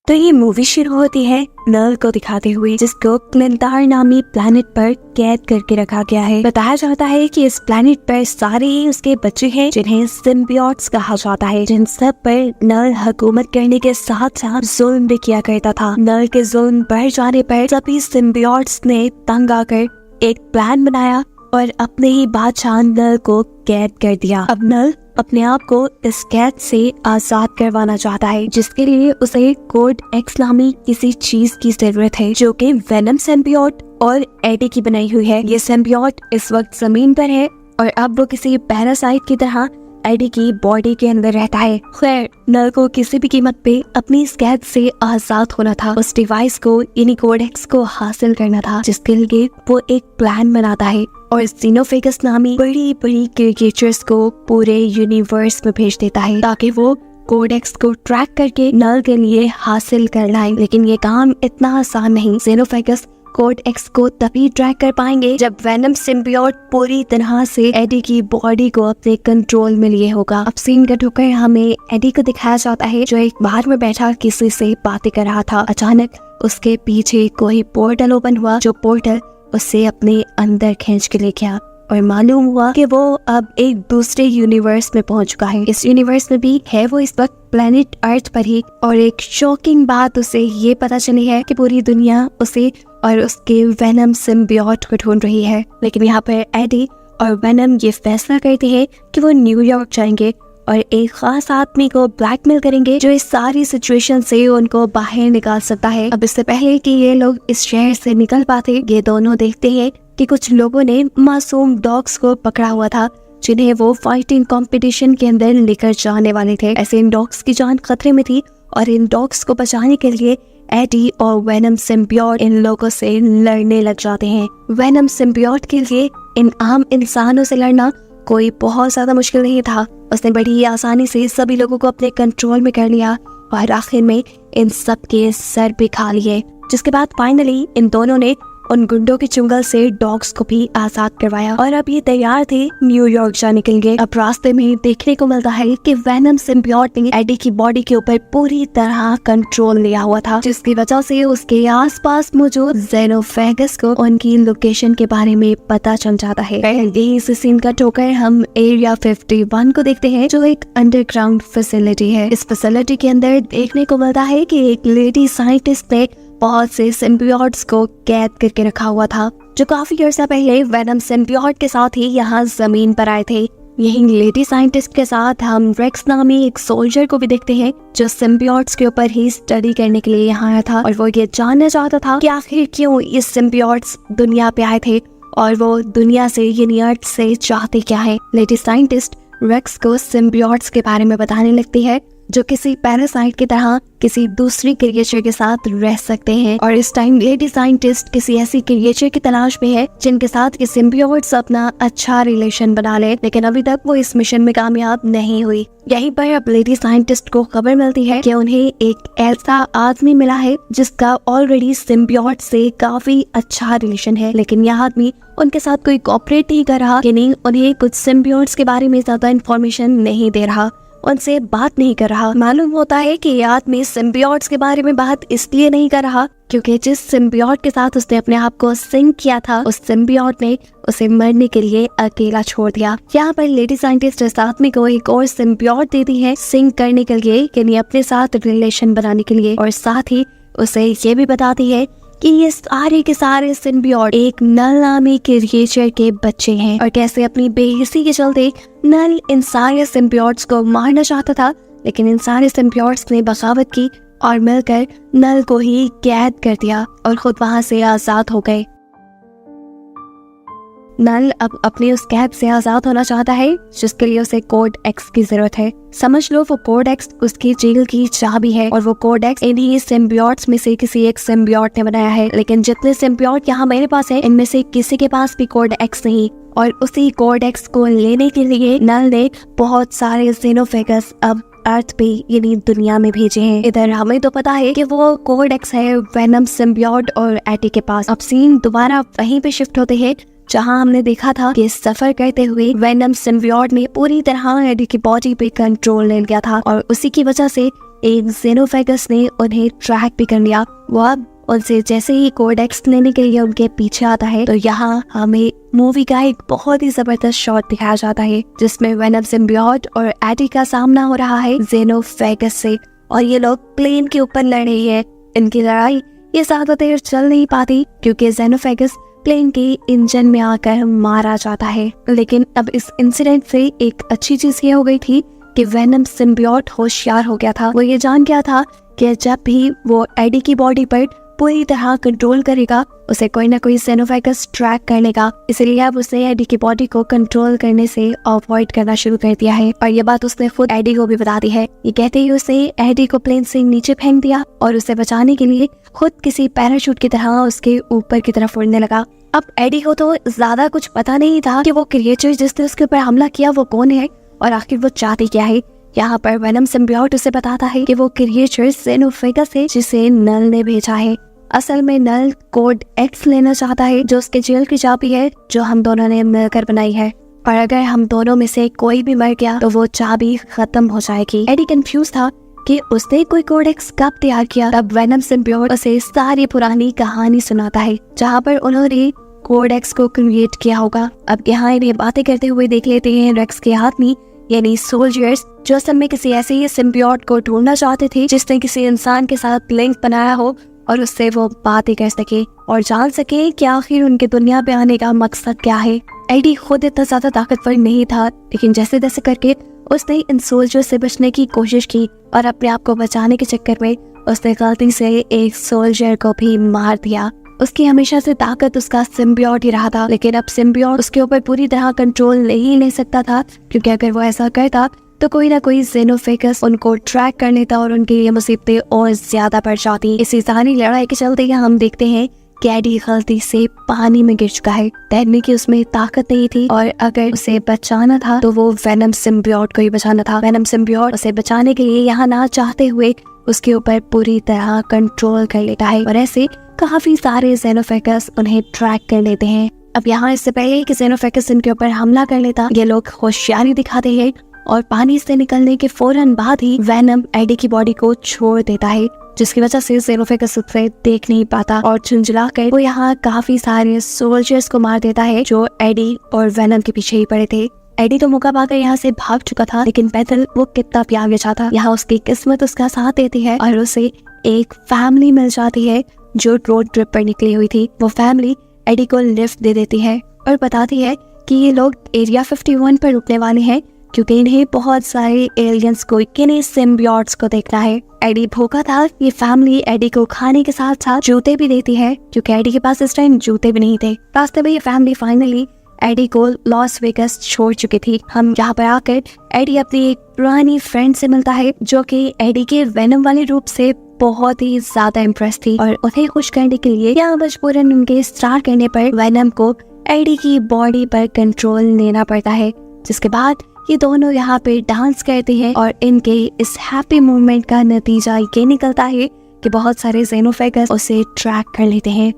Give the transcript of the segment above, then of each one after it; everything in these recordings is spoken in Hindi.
तो ये मूवी शुरू होती है नल को दिखाते हुए, जिसको क्लिंटार नामी प्लेनेट पर कैद करके रखा गया है। बताया जाता है कि इस प्लेनेट पर सारे ही उसके बच्चे हैं जिन्हें सिम्बियोट्स कहा जाता है, जिन सब पर नल हुकूमत करने के साथ साथ जुल्म भी किया करता था। नल के जुल्म बढ़ जाने पर सभी सिम्बियोट्स ने तंग आकर एक प्लान बनाया और अपने ही बादशाह नल को कैद कर दिया। अब नल अपने आप को इस कैद से आजाद करवाना चाहता है, जिसके लिए उसे कोड एक्स नामी किसी चीज की जरूरत है, जो कि वेनम सिम्बियोट और एडी की बनाई हुई है। ये सिम्बियोट इस वक्त जमीन पर है और अब वो किसी पैरासाइट की तरह एडी की बॉडी के अंदर रहता है। खैर, नल को किसी भी कीमत पे अपनी इस कैद से आजाद होना था। उस डिवाइस को यानी कोड एक्स को हासिल करना था, जिसके लिए वो एक प्लान बनाता है और xenophagus नामी बड़ी बड़ी क्रिएचर्स को पूरे यूनिवर्स में भेज देता है ताकि वो कोड एक्स को ट्रैक करके नल के लिए हासिल कर लाए। लेकिन ये काम इतना आसान नहीं। xenophagus कोड एक्स को तभी ट्रैक कर पाएंगे जब वेनम सिम्बियोट पूरी तरह से एडी की बॉडी को अपने कंट्रोल में लिए होगा। अब सीन कट होकर हमें एडी को दिखाया जाता है, जो एक बाहर में बैठा किसी से बातें कर रहा था। अचानक उसके पीछे कोई पोर्टल ओपन हुआ, जो पोर्टल उसे अपने अंदर खींच के ले गया और मालूम हुआ कि वो अब एक दूसरे यूनिवर्स में पहुंच चुका है। इस यूनिवर्स में भी है वो इस वक्त प्लेनेट अर्थ पर ही, और एक शॉकिंग बात उसे ये पता चली है कि पूरी दुनिया उसे और उसके वेनम सिम्बियोट को ढूंढ रही है। लेकिन यहाँ पर एडी और वेनम ये फैसला करते हैं कि वो न्यूयॉर्क जाएंगे और एक खास आदमी को ब्लैकमेल करेंगे, जो इस सारी सिचुएशन से उनको बाहर निकाल सकता है। अब इससे पहले कि ये लोग इस शहर से निकल पाते, ये दोनों देखते हैं कि कुछ लोगों ने मासूम डॉग्स को पकड़ा हुआ था, जिन्हें वो फाइटिंग कंपटीशन के अंदर लेकर जाने वाले थे। ऐसे इन डॉग्स की जान खतरे में थी और इन डॉग्स को बचाने के लिए एडी और वेनम सिम्बियोट इन लोगों से लड़ने लग जाते हैं। वेनम सिम्बियोट के लिए इन आम इंसानों से लड़ना कोई बहुत ज्यादा मुश्किल नहीं था। उसने बड़ी आसानी से सभी लोगों को अपने कंट्रोल में कर लिया और आखिर में इन सब के सर पे खा लिए, जिसके बाद फाइनली इन दोनों ने उन गुंडों के चुंगल से डॉग्स को भी आजाद करवाया और अब ये तैयार थे न्यूयॉर्क जाने के लिए। अब रास्ते में देखने को मिलता है कि वेनम सिम्बियोट ने एडी की बॉडी के ऊपर पूरी तरह कंट्रोल लिया हुआ था, जिसकी वजह से उसके आसपास मौजूद xenophagus को उनकी लोकेशन के बारे में पता चल जाता है। यही से सीन कट होकर हम एरिया 51 को देखते हैं, जो एक अंडरग्राउंड फैसिलिटी है। इस फैसिलिटी के अंदर देखने को मिलता है कि एक लेडी साइंटिस्ट ने बहुत से सिम्बियोट्स को कैद करके रखा हुआ था, जो काफी अर्सा पहले वेनम सिम्बियोट के साथ ही यहाँ जमीन पर आए थे। यही लेडी साइंटिस्ट के साथ हम रेक्स नामी एक सोल्जर को भी देखते हैं, जो सिम्बियोट्स के ऊपर ही स्टडी करने के लिए यहाँ आया था और वो ये जानना चाहता था कि आखिर क्यों ये सिम्बियोट्स दुनिया पे आए थे और वो दुनिया से यानी अर्थ से चाहते क्या है। लेडी साइंटिस्ट रेक्स को सिम्बियोट्स के बारे में बताने लगती है, जो किसी पैरासाइट की तरह किसी दूसरी क्रिएचर के साथ रह सकते हैं। और इस टाइम लेडी साइंटिस्ट किसी ऐसी क्रिएचर की तलाश में है जिनके साथ ये सिम्बियोट्स अपना अच्छा रिलेशन बना ले, लेकिन अभी तक वो इस मिशन में कामयाब नहीं हुई। यहीं पर अब लेडी साइंटिस्ट को खबर मिलती है कि उन्हें एक ऐसा आदमी मिला है जिसका ऑलरेडी सिम्बियोट से काफी अच्छा रिलेशन है, लेकिन यह आदमी उनके साथ कोई कोऑपरेट नहीं कर रहा, यानी उन्हें कुछ सिम्बियोट्स के बारे में ज्यादा इन्फॉर्मेशन नहीं दे रहा, उनसे बात नहीं कर रहा। मालूम होता है कि ये आदमी सिम्बियोट्स के बारे में बात इसलिए नहीं कर रहा क्योंकि जिस सिम्बियोट के साथ उसने अपने आप को सिंक किया था, उस सिम्बियोट ने उसे मरने के लिए अकेला छोड़ दिया। यहाँ पर लेडी साइंटिस्ट इस आदमी को एक और सिम्बियोट देती है सिंक करने के लिए, यानी अपने साथ रिलेशन बनाने के लिए, और साथ ही उसे ये भी बताती है कि ये सारे के सारे सिम्बियोट एक नल नामी क्रिएचर के बच्चे हैं और कैसे अपनी बेहिसी के चलते नल इन सारे सिम्बियोट्स को मारना चाहता था, लेकिन इन सारे सिम्बियोट्स ने बगावत की और मिलकर नल को ही कैद कर दिया और खुद वहां से आजाद हो गए। नल अब अपनी उस कैद से आजाद होना चाहता है, जिसके लिए उसे कोड एक्स की जरूरत है। समझ लो वो कोड एक्स उसकी जेल की चाबी है और वो कोड एक्स इन्हीं सिम्बियोट्स में से किसी एक सिम्बियोट ने बनाया है। लेकिन जितने सिम्बियोट यहाँ मेरे पास है, इनमें से किसी के पास भी कोड एक्स नहीं, और उसी कोड एक्स को लेने के लिए नल ने बहुत सारे xenophagus अब अर्थ पे यानी दुनिया में भेजे हैं। इधर हमें तो पता है कि वो कोड एक्स है वेनम सिम्बियोट और एडी के पास। अब सीन दोबारा वहीं पे शिफ्ट होते हैं जहां हमने देखा था कि सफर करते हुए वेनम सिम्बियोट ने पूरी तरह एडी की बॉडी पे कंट्रोल ले लिया था और उसी की वजह से एक जेनोफेगस ने उन्हें ट्रैक भी कर लिया। वो अब उनसे जैसे ही कोडेक्स लेने के लिए उनके पीछे आता है तो यहाँ हमें मूवी का एक बहुत ही जबरदस्त शॉट दिखाया जाता है जिसमें वेनम सिम्बियोट और एडी का सामना हो रहा है जेनोफेगस से, और ये लोग प्लेन के ऊपर लड़ रही है। इनकी लड़ाई ये ज्यादा देर चल नहीं पाती क्योंकि जेनोफेगस प्लेन के इंजन में आकर मारा जाता है। लेकिन अब इस इंसिडेंट से एक अच्छी चीज ये हो गई थी कि वेनम सिम्बियोट होशियार हो गया था। वो ये जान गया था कि जब भी वो एडी की बॉडी पर पूरी तरह कंट्रोल करेगा उसे कोई ना कोई जेनोफेगस ट्रैक कर लेगा, इसलिए अब उसने एडी की बॉडी को कंट्रोल करने से अवॉइड करना शुरू कर दिया है। और ये बात उसने खुद एडी को भी बता दी है। ये कहते ही उसने एडी को प्लेन से नीचे फेंक दिया और उसे बचाने के लिए खुद किसी पैराशूट की तरह उसके ऊपर की तरफ उड़ने लगा। अब एडी को तो ज्यादा कुछ पता नहीं था कि वो क्रिएचर जिसने उसके ऊपर हमला किया वो कौन है और आखिर वो चाहती क्या है। यहाँ पर वेनम सिम्बियोट उसे बताता है कि वो क्रिएचर जेनोफेगस है जिसे नल ने भेजा है। असल में नल कोड एक्स लेना चाहता है जो उसके जेल की चाबी है जो हम दोनों ने मिलकर बनाई है, और अगर हम दोनों में से कोई भी मर गया तो वो चाबी खत्म हो जाएगी। एडी कंफ्यूज था कि उसने कोई कोडेक्स कब तैयार किया। तब वेनम सिम्बियोट उसे सारी पुरानी कहानी सुनाता है जहाँ पर उन्होंने कोडेक्स को क्रिएट किया होगा। अब यहाँ इन्हें बातें करते हुए देख लेते हैं रेक्स के आदमी यानी सोल्जर्स जो असल में किसी ऐसे ही सिम्बियोट को ढूंढना चाहते थे जिसने किसी इंसान के साथ लिंक बनाया हो और उससे वो बातें कर सके और जान सके कि आखिर उनके दुनिया पे आने का मकसद क्या है। एडी खुद इतना ज्यादा ताकतवर नहीं था लेकिन जैसे तैसे करके उसने इन सोल्जर से बचने की कोशिश की और अपने आप को बचाने के चक्कर में उसने गलती से एक सोल्जर को भी मार दिया। उसकी हमेशा से ताकत उसका सिम्बियोट ही रहा था, लेकिन अब सिम्बियोट उसके ऊपर पूरी तरह कंट्रोल नहीं ले सकता था क्योंकि अगर वो ऐसा करता तो कोई ना कोई जेनोफेगस उनको ट्रैक कर लेता और उनके लिए मुसीबतें और ज्यादा बढ़ जाती। इसी सारी लड़ाई के चलते हम देखते हैं कि एडी गलती से पानी में गिर चुका है। तैरने की उसमें ताकत नहीं थी और अगर उसे बचाना था तो वो वेनम सिम्बियोट को ही बचाना था। वेनम सिम्बियोट उसे बचाने के लिए यहाँ ना चाहते हुए उसके ऊपर पूरी तरह कंट्रोल कर लेता है और ऐसे काफी सारे जेनोफेगस उन्हें ट्रैक कर लेते हैं। अब यहाँ इससे पहले कि जेनोफेगस इनके ऊपर हमला कर लेता ये लोग होशियारी दिखाते हैं और पानी से निकलने के फौरन बाद ही वेनम एडी की बॉडी को छोड़ देता है जिसकी वजह से जेनोफेगस उसे देख नहीं पाता और झुंझला कर वो यहाँ काफी सारे सोल्जर्स को मार देता है जो एडी और वेनम के पीछे ही पड़े थे। एडी तो मौका पाकर यहाँ से भाग चुका था लेकिन पैदल वो कितना भी आगे जाता। यहाँ उसकी किस्मत उसका साथ देती है और उसे एक फैमिली मिल जाती है जो रोड ट्रिप पर निकली हुई थी। वो फैमिली एडी को लिफ्ट दे देती है और बताती है कि ये लोग एरिया 51 पर रुकने वाले हैं क्योंकि इन्हें बहुत सारे एलियंस को किन्हीं सिम्बियोट्स को देखना है। एडी भूखा था। ये फैमिली एडी को खाने के साथ साथ जूते भी देती है क्योंकि एडी के पास इस टाइम जूते भी नहीं थे। रास्ते में ये फैमिली फाइनली एडी को लॉस वेगस छोड़ चुकी थी। हम यहाँ पर आकर एडी अपनी एक पुरानी फ्रेंड से मिलता है जो कि एडी के वेनम वाले रूप से बहुत ही ज्यादा इम्प्रेस थी और उन्हें खुश करने के लिए या मजबूरन उनके स्टार्ट करने पर वेनम को एडी की बॉडी पर कंट्रोल लेना पड़ता है, जिसके बाद ये दोनों यहाँ पे डांस करते हैं और इनके इस हैप्पी मूवमेंट का नतीजा ये निकलता है कि बहुत सारे जेनोफेगस उसे ट्रैक कर लेते हैं।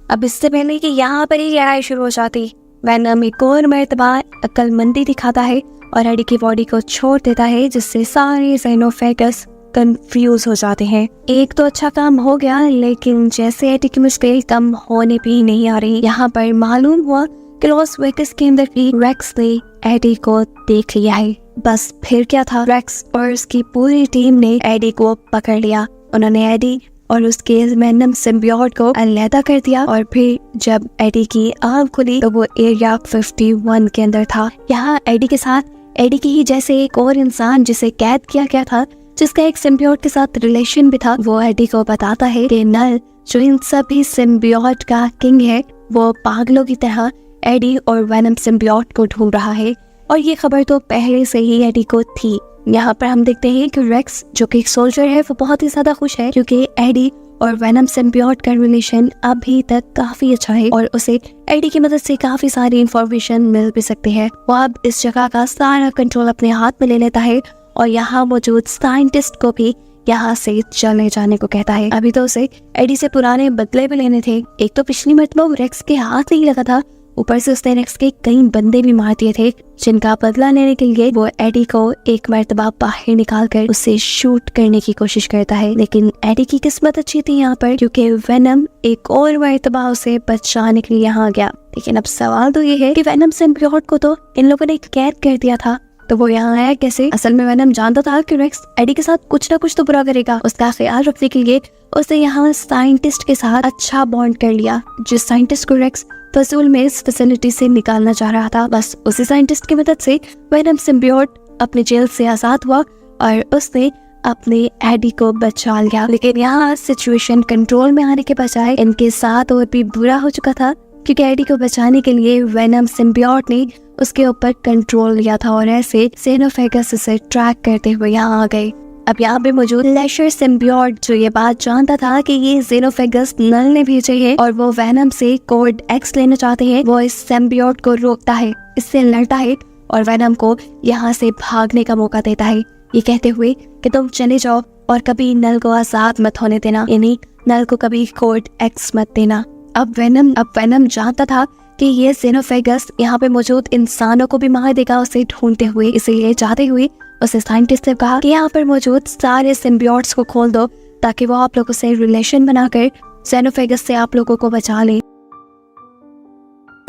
अब इससे पहले कि यहाँ पर ही लड़ाई शुरू हो जाती वेनम एक और मर्तबा अक्लमंदी दिखाता है और एडी की बॉडी को छोड़ देता है जिससे सारे जेनोफेगस कंफ्यूज हो जाते हैं। एक तो अच्छा काम हो गया लेकिन जैसे एडी की मुश्किल कम होने भी नहीं आ रही। यहाँ पर मालूम हुआ कि लॉस वेगस के अंदर भी रेक्स ने एडी को देख लिया है। बस फिर क्या था, रेक्स और उसकी पूरी टीम ने एडी को पकड़ लिया। उन्होंने एडी और उसके वेनम सिम्बियोट को अलग कर दिया और फिर जब एडी की आँख खुली तो वो एरिया 51 के अंदर था। यहाँ एडी के साथ एडी की ही जैसे एक और इंसान जिसे कैद किया गया था जिसका एक सिम्बियोट के साथ रिलेशन भी था, वो एडी को बताता है कि नल जो इन सभी सिम्बियोट का किंग है वो पागलों की तरह एडी और वेनम सिम्बियोट को ढूंढ रहा है और ये खबर तो पहले से ही एडी को थी। यहाँ पर हम देखते हैं कि रेक्स जो कि एक सोल्जर है वो बहुत ही ज्यादा खुश है क्योंकि एडी और वेनम सिम्बियोट का रिलेशन अभी तक काफी अच्छा है और उसे एडी की मदद से काफी सारी इंफॉर्मेशन मिल भी सकती है। वो अब इस जगह का सारा कंट्रोल अपने हाथ में ले लेता है और यहाँ मौजूद साइंटिस्ट को भी यहाँ से चले जाने को कहता है। अभी तो उसे एडी से पुराने बदले भी लेने थे। एक तो पिछली मरतबा रेक्स के हाथ नहीं लगा था ऊपर से उसने नेक्स्ट के कई बंदे भी मार दिए थे, जिनका बदला लेने के लिए वो एडी को एक मर्तबा बाहर निकालकर उसे शूट करने की कोशिश करता है। लेकिन एडी की किस्मत अच्छी थी यहाँ पर, क्योंकि वेनम एक और मर्तबा उसे बचाने के लिए यहाँ गया। लेकिन अब सवाल तो ये है कि वेनम सिम्बियोट को तो इन लोगों ने कैद कर दिया था, तो वो यहाँ आया कैसे? असल में वेनम जानता था कि रेक्स एडी के साथ कुछ ना कुछ तो बुरा करेगा। उसका ख्याल रखने के लिए उसने यहाँ साइंटिस्ट के साथ अच्छा बॉन्ड कर लिया, जिस साइंटिस्ट को रेक्स फसूल में इस फैसिलिटी से निकालना चाह रहा था। बस उसी साइंटिस्ट की मदद से वेनम सिम्बियोट अपने जेल से आजाद हुआ और उसने अपने एडी को बचा लिया। लेकिन यहाँ सिचुएशन कंट्रोल में आने के बजाय इनके साथ और भी बुरा हो चुका था, क्योंकि एडी को बचाने के लिए वेनम सिम्बियोट ने उसके ऊपर कंट्रोल लिया था और ऐसे जेनोफेगस उसे ट्रैक करते हुए यहाँ आ गए। अब यहाँ पे मौजूद लेशर सिम्बियोट जो ये बात जानता था कि ये जेनोफेगस नल ने भेजे है और वो वेनम से कोड एक्स लेना चाहते हैं, वो इस सिम्बियोट को रोकता है, इससे लड़ता है और वेनम को यहाँ से भागने का मौका देता है, ये कहते हुए कि तुम चले जाओ और कभी नल को आजाद मत होने देना, यानी नल को कभी कोड एक्स मत देना। अब वेनम जानता था कि ये जेनोफेगस यहाँ पे मौजूद इंसानों को भी मार देगा उसे ढूंढते हुए, इसीलिए जाते हुए उसे साइंटिस्ट ने कहा कि यहाँ पर मौजूद सारे सिम्बियोट्स को खोल दो ताकि वो आप लोगों से रिलेशन बनाकर जेनोफेगस से आप लोगों को बचा ले।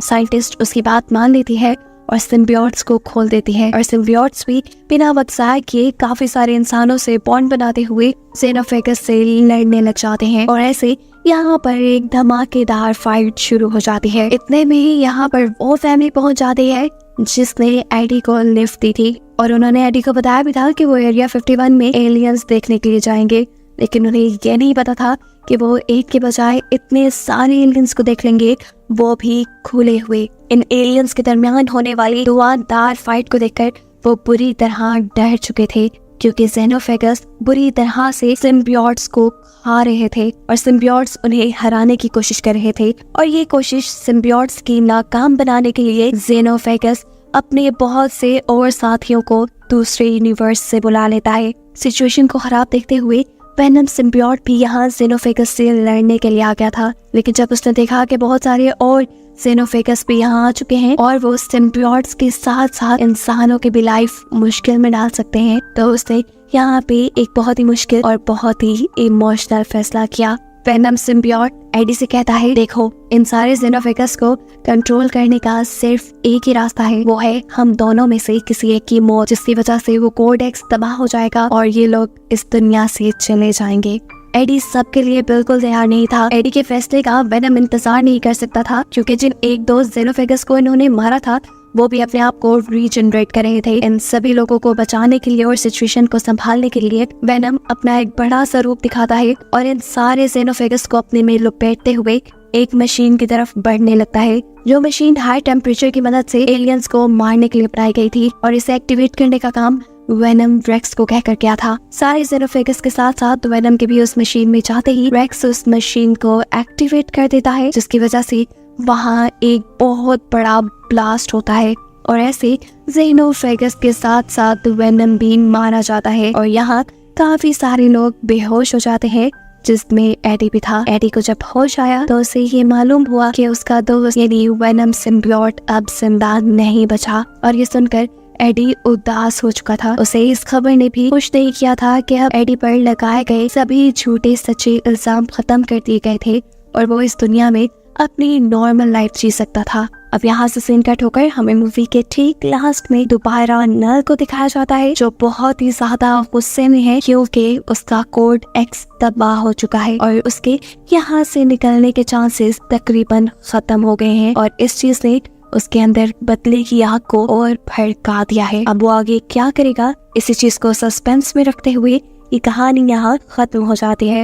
साइंटिस्ट उसकी बात मान लेती है और सिम्बियोट्स को खोल देती है और सिम्बियोट्स भी बिना वक्त ज़ाया किए काफी सारे इंसानों से बॉन्ड बनाते हुए जेनोफेगस से लड़ने लग जाते हैं और ऐसे यहाँ पर एक धमाकेदार फाइट शुरू हो जाती है। इतने में ही यहाँ पर वो फैमिली पहुँच जाती है जिसने एडी को लिफ्ट दी थी और उन्होंने एडी को बताया भी था कि वो एरिया 51 में एलियंस देखने के लिए जाएंगे, लेकिन उन्हें ये नहीं पता था कि वो एक के बजाय इतने सारे एलियंस को देख लेंगे, वो भी खुले हुए। इन एलियंस के दरमियान होने वाली धुआंधार फाइट को देखकर वो बुरी तरह डर चुके थे, क्योंकि जेनोफेगस बुरी तरह से सिम्बियोट्स को खा रहे थे और सिम्बियोट्स उन्हें हराने की कोशिश कर रहे थे। और ये कोशिश सिम्बियोट्स की नाकाम बनाने के लिए जेनोफेगस अपने बहुत से और साथियों को दूसरे यूनिवर्स से बुला लेता है। सिचुएशन को खराब देखते हुए वेनम सिम्बियोट भी यहाँ जेनोफेगस से लड़ने के लिए आ गया था, लेकिन जब उसने देखा कि बहुत सारे और जेनोफेगस भी यहाँ आ चुके हैं और वो सिम्बियोट्स के साथ साथ इंसानों की भी लाइफ मुश्किल में डाल सकते हैं, तो उसने यहाँ पे एक बहुत ही मुश्किल और बहुत ही इमोशनल फैसला किया। वेनम सिम्बियोट एडी से कहता है, देखो इन सारे जेनोफेगस को कंट्रोल करने का सिर्फ एक ही रास्ता है, वो है हम दोनों में से किसी एक की मौत, जिसकी वजह से वो कोड एक्स तबाह हो जाएगा और ये लोग इस दुनिया से चले जाएंगे। एडी सबके लिए बिल्कुल तैयार नहीं था। एडी के फैसले का वेनम इंतजार नहीं कर सकता था, क्योंकि जिन एक दो जेनोफेगस को इन्होंने मारा था वो भी अपने आप को रीजनरेट कर रहे थे। इन सभी लोगों को बचाने के लिए और सिचुएशन को संभालने के लिए वेनम अपना एक बड़ा सा रूप दिखाता है और इन सारे जेनोफेगस को अपने में लपेटते हुए एक मशीन की तरफ बढ़ने लगता है, जो मशीन हाई टेम्परेचर की मदद से एलियंस को मारने के लिए बनाई गई थी और इसे एक्टिवेट करने का काम वेनम रेक्स को कहकर किया था। सारे जेनोफेगस के साथ साथ वेनम के भी उस मशीन में जाते ही रेक्स उस मशीन को एक्टिवेट कर देता है, जिसकी वजह से वहाँ एक बहुत बड़ा ब्लास्ट होता है और ऐसे जेनोफेगस के साथ साथ वेनम भी मारा जाता है और यहाँ काफी सारे लोग बेहोश हो जाते हैं, जिसमें एडी भी था। एडी को जब होश आया तो उसे ये मालूम हुआ कि उसका दोस्त यानी वेनम सिम्बियोट अब जिंदा नहीं बचा और ये सुनकर एडी उदास हो चुका था। उसे इस खबर ने भी खुश नहीं किया था कि अब एडी पर लगाए गए सभी झूठे सच्चे इल्जाम खत्म कर दिए गए थे और वो इस दुनिया में अपनी नॉर्मल लाइफ जी सकता था। अब यहाँ से सीन कट होकर हमें मूवी के ठीक लास्ट में दोबारा नल को दिखाया जाता है, जो बहुत ही ज्यादा गुस्से में है क्योंकि उसका कोड एक्स तबाह हो चुका है और उसके यहाँ से निकलने के चांसेस तकरीबन खत्म हो गए हैं और इस चीज ने उसके अंदर बदले की आग को और भड़का दिया है। अब वो आगे क्या करेगा, इसी चीज को सस्पेंस में रखते हुए ये कहानी यहाँ खत्म हो जाती है।